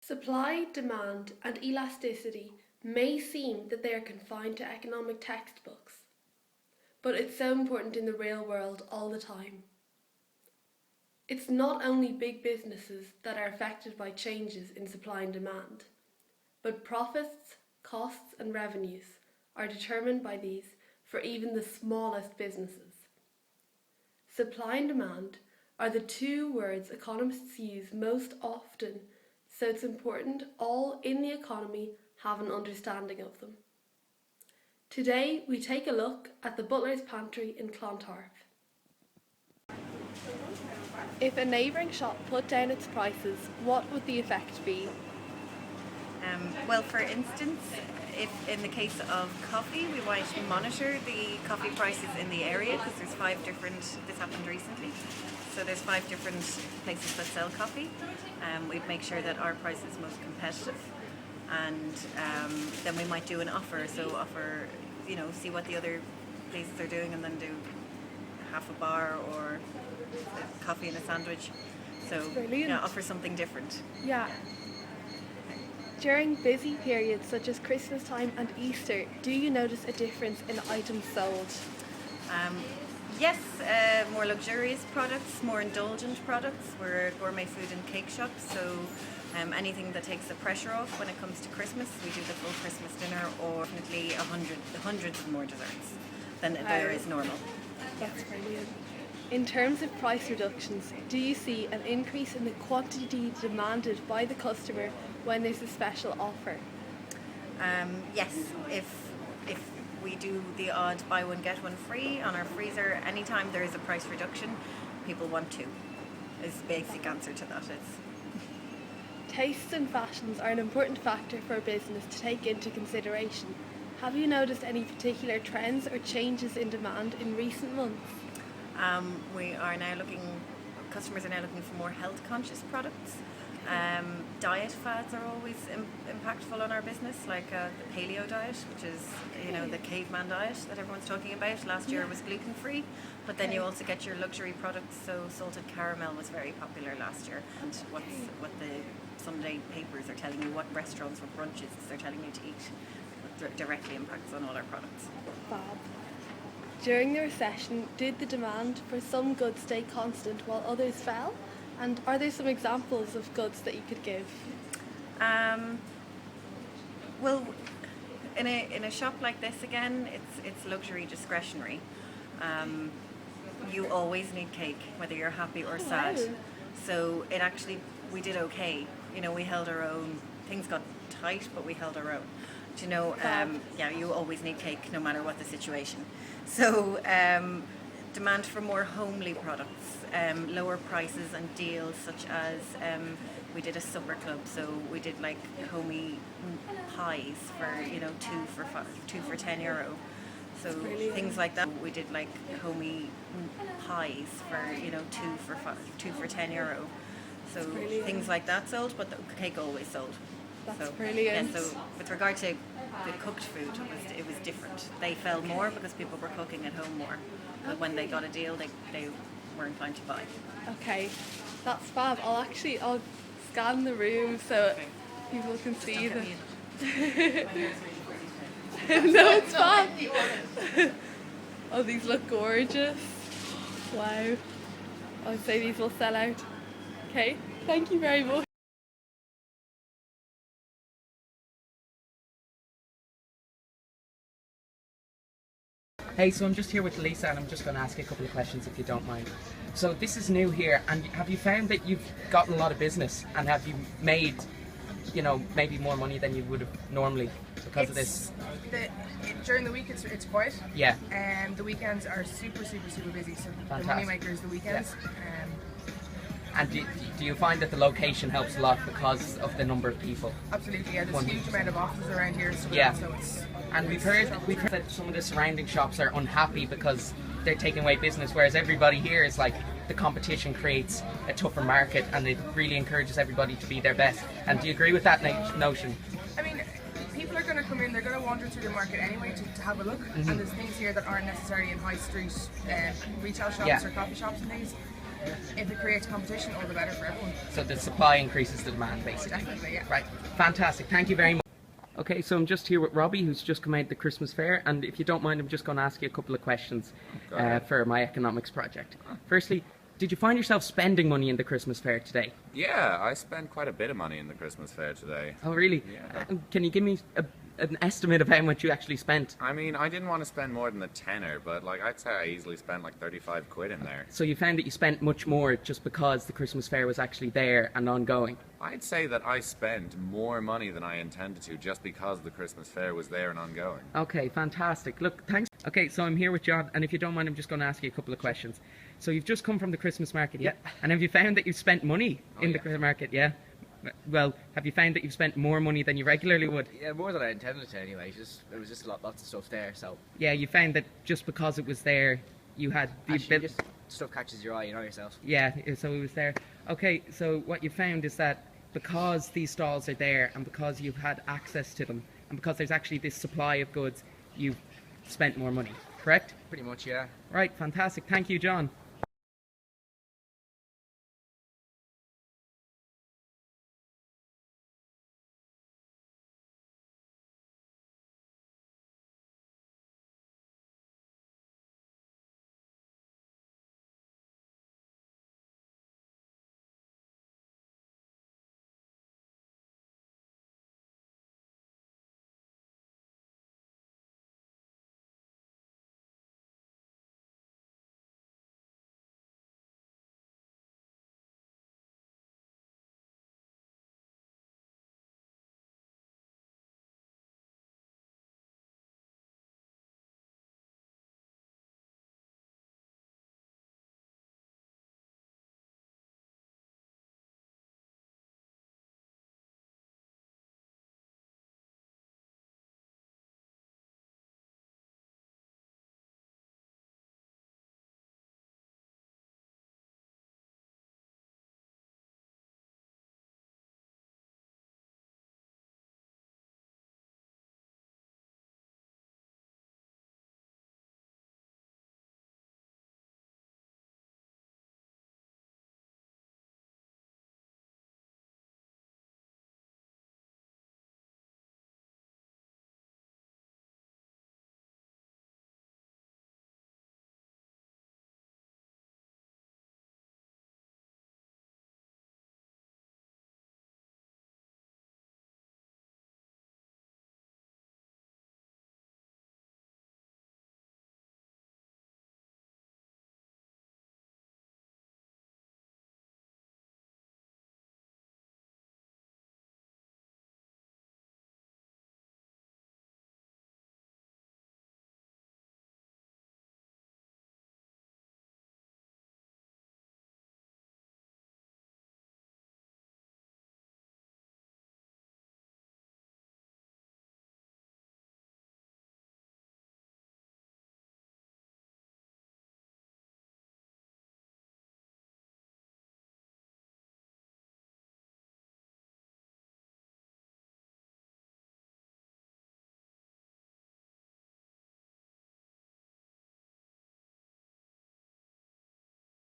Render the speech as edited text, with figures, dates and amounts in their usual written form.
Supply, demand, and elasticity may seem that they are confined to economic textbooks, but it's so important in the real world all the time. It's not only big businesses that are affected by changes in supply and demand, but profits, costs, and revenues are determined by these for even the smallest businesses. Supply and demand are the two words economists use most often, so it's important all in the economy have an understanding of them. Today we take a look at the Butler's Pantry in Clontarf. If a neighbouring shop put down its prices, what would the effect be? Well, for instance, if in the case of coffee, we might monitor the coffee prices in the area because there's this happened recently, so there's 5 different places that sell coffee. We'd make sure that our price is most competitive, and then we might do an offer, see what the other places are doing and then do half a bar or a coffee and a sandwich. So offer something different. Yeah. During busy periods such as Christmas time and Easter, do you notice a difference in items sold? Yes, more luxurious products, more indulgent products. We're a gourmet food and cake shop, so anything that takes the pressure off when it comes to Christmas. We do the full Christmas dinner, or definitely hundreds of more desserts than there is normal. That's brilliant. In terms of price reductions, do you see an increase in the quantity demanded by the customer when there's a special offer? Yes, if we do the odd buy one get one free on our freezer, anytime there is a price reduction, people want to, is the basic answer to that. Tastes and fashions are an important factor for a business to take into consideration. Have you noticed any particular trends or changes in demand in recent months? Customers are now looking for more health conscious products. Diet fads are always impactful on our business, like the paleo diet, which is the caveman diet that everyone's talking about. Last year it was gluten free, but then you also get your luxury products. So salted caramel was very popular last year, and what the Sunday papers are telling you, what restaurants or brunches they're telling you to eat, directly impacts on all our products. Fab. During the recession, did the demand for some goods stay constant while others fell? And are there some examples of goods that you could give? Well, in a shop like this, again, it's luxury discretionary. You always need cake, whether you're happy or sad. Wow. So we did okay. We held our own. Things got tight, but we held our own. You always need cake, no matter what the situation. So demand for more homely products, lower prices and deals, such as we did a supper club, so we did like homey pies for two for €10. So things like that. We did like homey pies for two for €10. So things like that sold, but the cake always sold. That's brilliant. Yeah, so with regard to the cooked food, it was different. They fell more because people were cooking at home more. But when they got a deal, they were inclined to buy. Okay, that's fab. I'll scan the room so people can see them. No, it's fab. Oh, these look gorgeous. Wow. I'd say these will sell out. Okay, thank you very much. Hey, so I'm just here with Lisa and I'm just going to ask you a couple of questions if you don't mind. So this is new here, and have you found that you've gotten a lot of business, and have you made, maybe more money than you would have normally because of this? During the week it's quiet. Yeah. The weekends are super busy, so Fantastic. The money makers the weekends. Yeah. And do you find that the location helps a lot because of the number of people? Absolutely, yeah. There's a huge amount of offices around here, so yeah. So it's. And we've heard that some of the surrounding shops are unhappy because they're taking away business, whereas everybody here is like, the competition creates a tougher market, and it really encourages everybody to be their best. And do you agree with that notion? I mean, people are going to come in, they're going to wander through the market anyway to have a look, and there's things here that aren't necessarily in high street retail shops or coffee shops and things. if it creates competition, all the better for everyone. So the supply increases the demand, basically. Definitely, yeah. Right, fantastic. Thank you very much. Okay, so I'm just here with Robbie, who's just come out of the Christmas fair, and if you don't mind, I'm just going to ask you a couple of questions for my economics project. Firstly, did you find yourself spending money in the Christmas fair today? Yeah, I spent quite a bit of money in the Christmas fair today. Oh, really? Yeah. Can you give me an estimate of how much you actually spent? I mean, I didn't want to spend more than a tenner, but like I'd say I easily spent like 35 quid in there. So you found that you spent much more just because the Christmas fair was actually there and ongoing? I'd say that I spent more money than I intended to just because the Christmas fair was there and ongoing. Okay, fantastic. Look, thanks. Okay, so I'm here with John, and if you don't mind, I'm just going to ask you a couple of questions. So you've just come from the Christmas market, yeah? And have you found that you've spent money in the Christmas market, yeah? Well, have you found that you've spent more money than you regularly would? Yeah, more than I intended to anyway. There was just lots of stuff there, so... Yeah, you found that just because it was there, you had... Actually, just stuff catches your eye, you know yourself. Yeah, so it was there. Okay, so what you found is that because these stalls are there, and because you've had access to them, and because there's actually this supply of goods, you've spent more money, correct? Pretty much, yeah. Right, fantastic. Thank you, John.